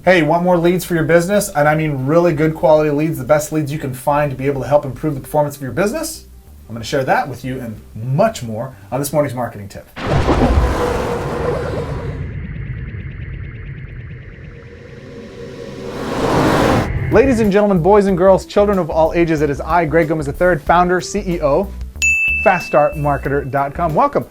Hey, want more leads for your business? And I mean really good quality leads, the best leads you can find to be able to help improve the performance of your business? I'm going to share that with you and much more on this morning's marketing tip. Ladies and gentlemen, boys and girls, children of all ages, it is I, Greg Gomez III, founder, CEO, FastStartMarketer.com. Welcome.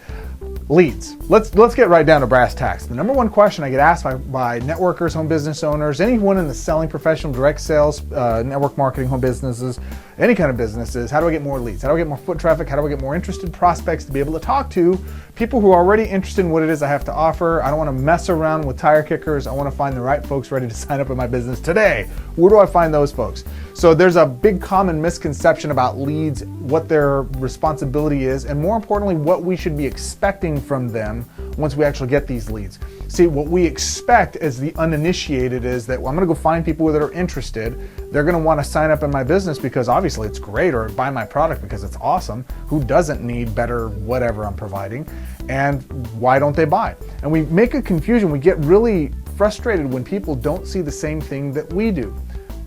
Leads. Let's get right down to brass tacks. The number one question I get asked by networkers, home business owners, anyone in the selling professional, direct sales, network marketing, home businesses, any kind of businesses, how do I get more leads? How do I get more foot traffic? How do I get more interested prospects to be able to talk to people who are already interested in what it is I have to offer? I don't want to mess around with tire kickers. I want to find the right folks ready to sign up in my business today. Where do I find those folks? So there's a big common misconception about leads, what their responsibility is, and more importantly, what we should be expecting from them once we actually get these leads. See, what we expect as the uninitiated is that, well, I'm going to go find people that are interested. They're going to want to sign up in my business because obviously it's great, or buy my product because it's awesome. Who doesn't need better whatever I'm providing? And why don't they buy? And we make a confusion. We get really frustrated when people don't see the same thing that we do.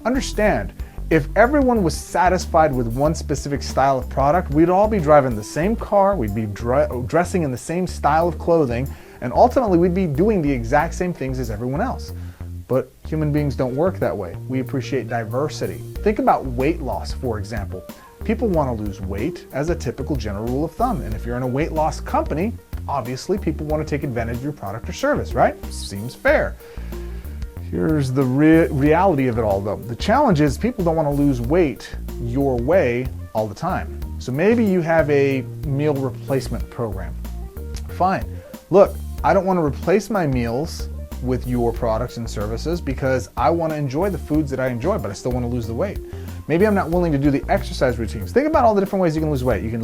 Understand, if everyone was satisfied with one specific style of product, we'd all be driving the same car, we'd be dressing in the same style of clothing, and ultimately we'd be doing the exact same things as everyone else. But human beings don't work that way. We appreciate diversity. Think about weight loss, for example. People want to lose weight as a typical general rule of thumb, and if you're in a weight loss company, obviously people want to take advantage of your product or service, right? Seems fair. Here's the reality of it all, though. The challenge is people don't want to lose weight your way all the time. So maybe you have a meal replacement program. Fine. Look, I don't want to replace my meals with your products and services because I want to enjoy the foods that I enjoy, but I still want to lose the weight. Maybe I'm not willing to do the exercise routines. Think about all the different ways you can lose weight. You can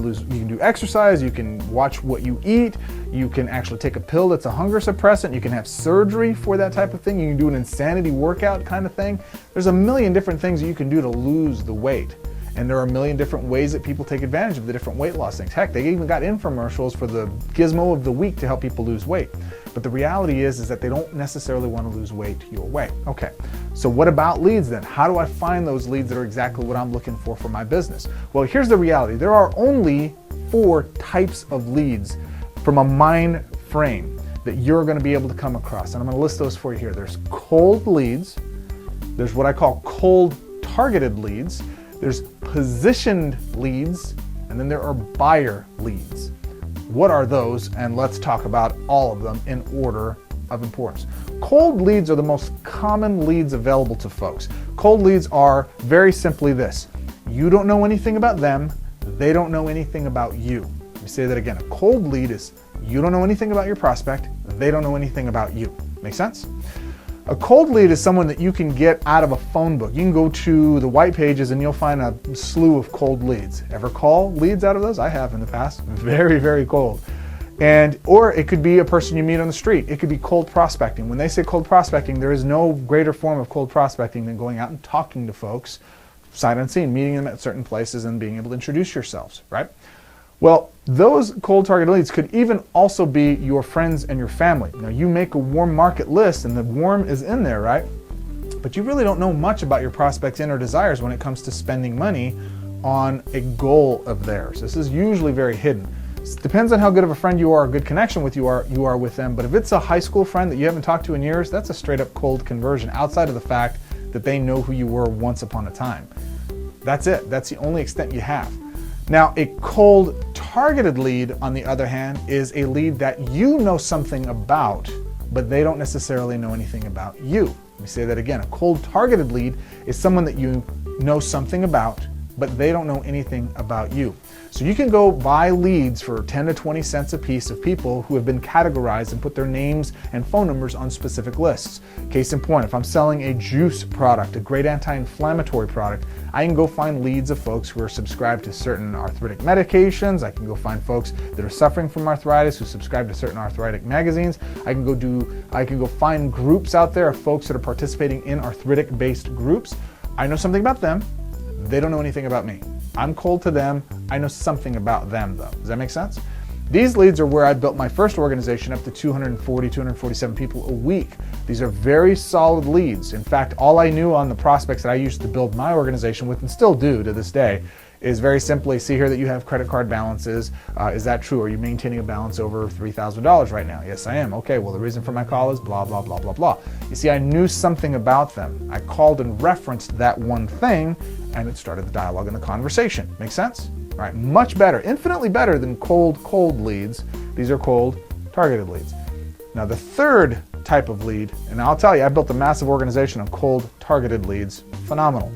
do exercise, you can watch what you eat, you can actually take a pill that's a hunger suppressant, you can have surgery for that type of thing, you can do an insanity workout kind of thing. There's a million different things that you can do to lose the weight. And there are a million different ways that people take advantage of the different weight loss things. Heck, they even got infomercials for the gizmo of the week to help people lose weight. But the reality is that they don't necessarily want to lose weight your way. Okay, so what about leads then? How do I find those leads that are exactly what I'm looking for my business? Well, here's the reality. There are only 4 types of leads from a mind frame that you're going to be able to come across. And I'm going to list those for you here. There's cold leads. There's what I call cold targeted leads. There's positioned leads, and then there are buyer leads. What are those? And let's talk about all of them in order of importance. Cold leads are the most common leads available to folks. Cold leads are very simply this. You don't know anything about them, they don't know anything about you. Let me say that again. A cold lead is you don't know anything about your prospect, they don't know anything about you. Make sense? A cold lead is someone that you can get out of a phone book. You can go to the white pages and you'll find a slew of cold leads. Ever call leads out of those? I have in the past. Very, very cold. Or it could be a person you meet on the street. It could be cold prospecting. When they say cold prospecting, there is no greater form of cold prospecting than going out and talking to folks, sight unseen, meeting them at certain places and being able to introduce yourselves, right? Well, those cold target leads could even also be your friends and your family. Now, you make a warm market list and the warm is in there, right? But you really don't know much about your prospect's inner desires when it comes to spending money on a goal of theirs. This is usually very hidden. It depends on how good of a friend you are, a good connection with you are with them. But if it's a high school friend that you haven't talked to in years, that's a straight up cold conversion outside of the fact that they know who you were once upon a time. That's it. That's the only extent you have. Now, a cold targeted lead, on the other hand, is a lead that you know something about, but they don't necessarily know anything about you. Let me say that again. A cold targeted lead is someone that you know something about, but they don't know anything about you. So you can go buy leads for 10 to 20 cents a piece of people who have been categorized and put their names and phone numbers on specific lists. Case in point, if I'm selling a juice product, a great anti-inflammatory product, I can go find leads of folks who are subscribed to certain arthritic medications. I can go find folks that are suffering from arthritis who subscribe to certain arthritic magazines. I can go find groups out there of folks that are participating in arthritic-based groups. I know something about them. They don't know anything about me. I'm cold to them. I know something about them, though. Does that make sense? These leads are where I built my first organization up to 240, 247 people a week. These are very solid leads. In fact, all I knew on the prospects that I used to build my organization with, and still do to this day, is very simply, see here that you have credit card balances. Is that true? Are you maintaining a balance over $3,000 right now? Yes, I am. Okay, well, the reason for my call is blah, blah, blah, blah, blah. You see, I knew something about them. I called and referenced that one thing, and it started the dialogue and the conversation. Make sense? All right, much better, infinitely better than cold leads. These are cold targeted leads. Now, the third type of lead, and I'll tell you, I built a massive organization of cold targeted leads, phenomenal.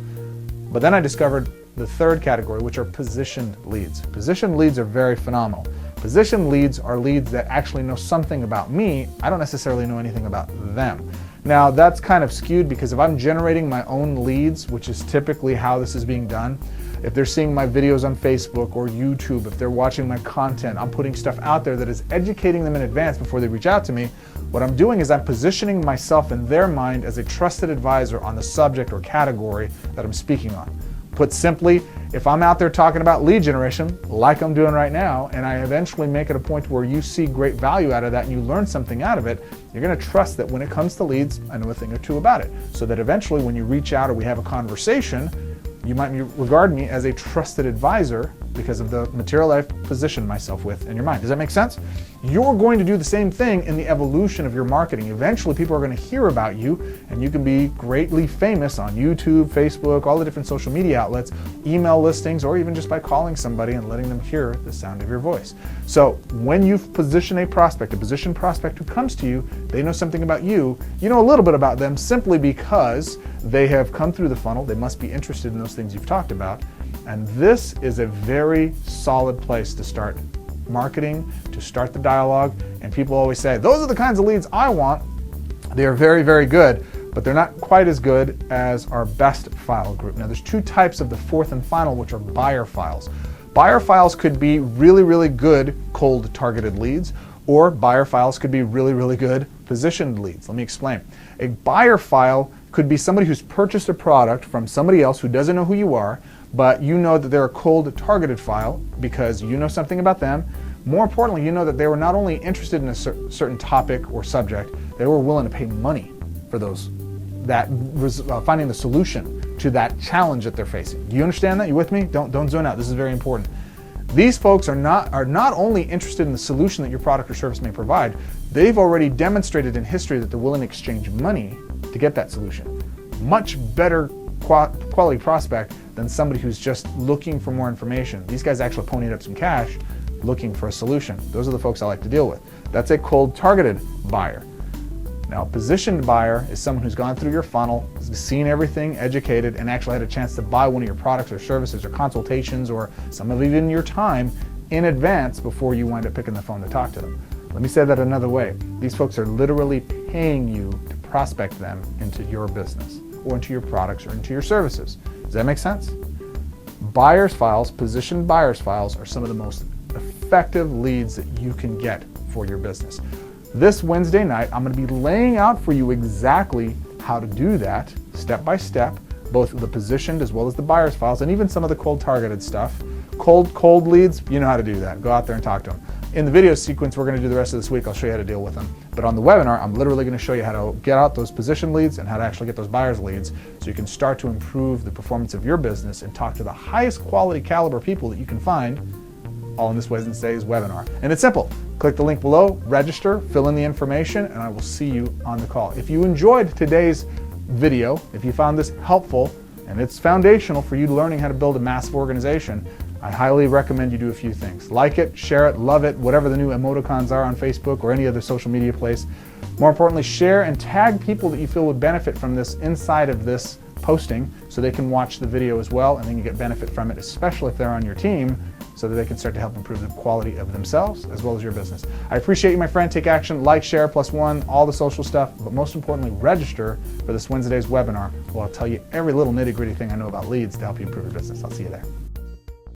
But then I discovered the third category, which are positioned leads. Positioned leads are very phenomenal. Positioned leads are leads that actually know something about me. I don't necessarily know anything about them. Now, that's kind of skewed because if I'm generating my own leads, which is typically how this is being done, if they're seeing my videos on Facebook or YouTube, if they're watching my content, I'm putting stuff out there that is educating them in advance before they reach out to me. What I'm doing is I'm positioning myself in their mind as a trusted advisor on the subject or category that I'm speaking on. Put simply, if I'm out there talking about lead generation, like I'm doing right now, and I eventually make it a point where you see great value out of that and you learn something out of it, you're going to trust that when it comes to leads, I know a thing or two about it. So that eventually when you reach out or we have a conversation, you might regard me as a trusted advisor because of the material I've positioned myself with in your mind. Does that make sense? You're going to do the same thing in the evolution of your marketing. Eventually, people are going to hear about you, and you can be greatly famous on YouTube, Facebook, all the different social media outlets, email listings, or even just by calling somebody and letting them hear the sound of your voice. So when you position a positioned prospect who comes to you, they know something about you. You know a little bit about them simply because they have come through the funnel. They must be interested in those things you've talked about. And this is a very solid place to start marketing, to start the dialogue. And people always say, those are the kinds of leads I want. They are very, very good, but they're not quite as good as our best file group. Now, there's two types of the fourth and final, which are buyer files. Buyer files could be really, really good cold targeted leads, or buyer files could be really, really good positioned leads. Let me explain. A buyer file could be somebody who's purchased a product from somebody else who doesn't know who you are, but you know that they're a cold targeted file because you know something about them. More importantly, you know that they were not only interested in a certain topic or subject, they were willing to pay money for finding the solution to that challenge that they're facing. Do you understand that? You with me? Don't zone out. This is very important. These folks are not only interested in the solution that your product or service may provide, they've already demonstrated in history that they're willing to exchange money to get that solution. Much better quality prospect than somebody who's just looking for more information. These guys actually ponied up some cash looking for a solution. Those are the folks I like to deal with. That's a cold targeted buyer. Now, a positioned buyer is someone who's gone through your funnel, seen everything, educated, and actually had a chance to buy one of your products or services or consultations or some of even your time in advance before you wind up picking the phone to talk to them. Let me say that another way. These folks are literally paying you to prospect them into your business or into your products or into your services. Does that make sense? Buyer's files, positioned buyer's files, are some of the most effective leads that you can get for your business. This Wednesday night, I'm going to be laying out for you exactly how to do that step by step, both the positioned as well as the buyer's files, and even some of the cold targeted stuff. Cold leads, you know how to do that. Go out there and talk to them. In the video sequence we're going to do the rest of this week, I'll show you how to deal with them. But on the webinar, I'm literally going to show you how to get out those position leads and how to actually get those buyer's leads so you can start to improve the performance of your business and talk to the highest quality caliber people that you can find, all in this Wednesday's webinar. And it's simple. Click the link below, register, fill in the information, and I will see you on the call. If you enjoyed today's video, if you found this helpful, and it's foundational for you learning how to build a massive organization, I highly recommend you do a few things. Like it, share it, love it, whatever the new emoticons are on Facebook or any other social media place. More importantly, share and tag people that you feel would benefit from this inside of this posting so they can watch the video as well and then you get benefit from it, especially if they're on your team, so that they can start to help improve the quality of themselves as well as your business. I appreciate you, my friend. Take action, like, share, +1, all the social stuff, but most importantly, register for this Wednesday's webinar where I'll tell you every little nitty-gritty thing I know about leads to help you improve your business. I'll see you there.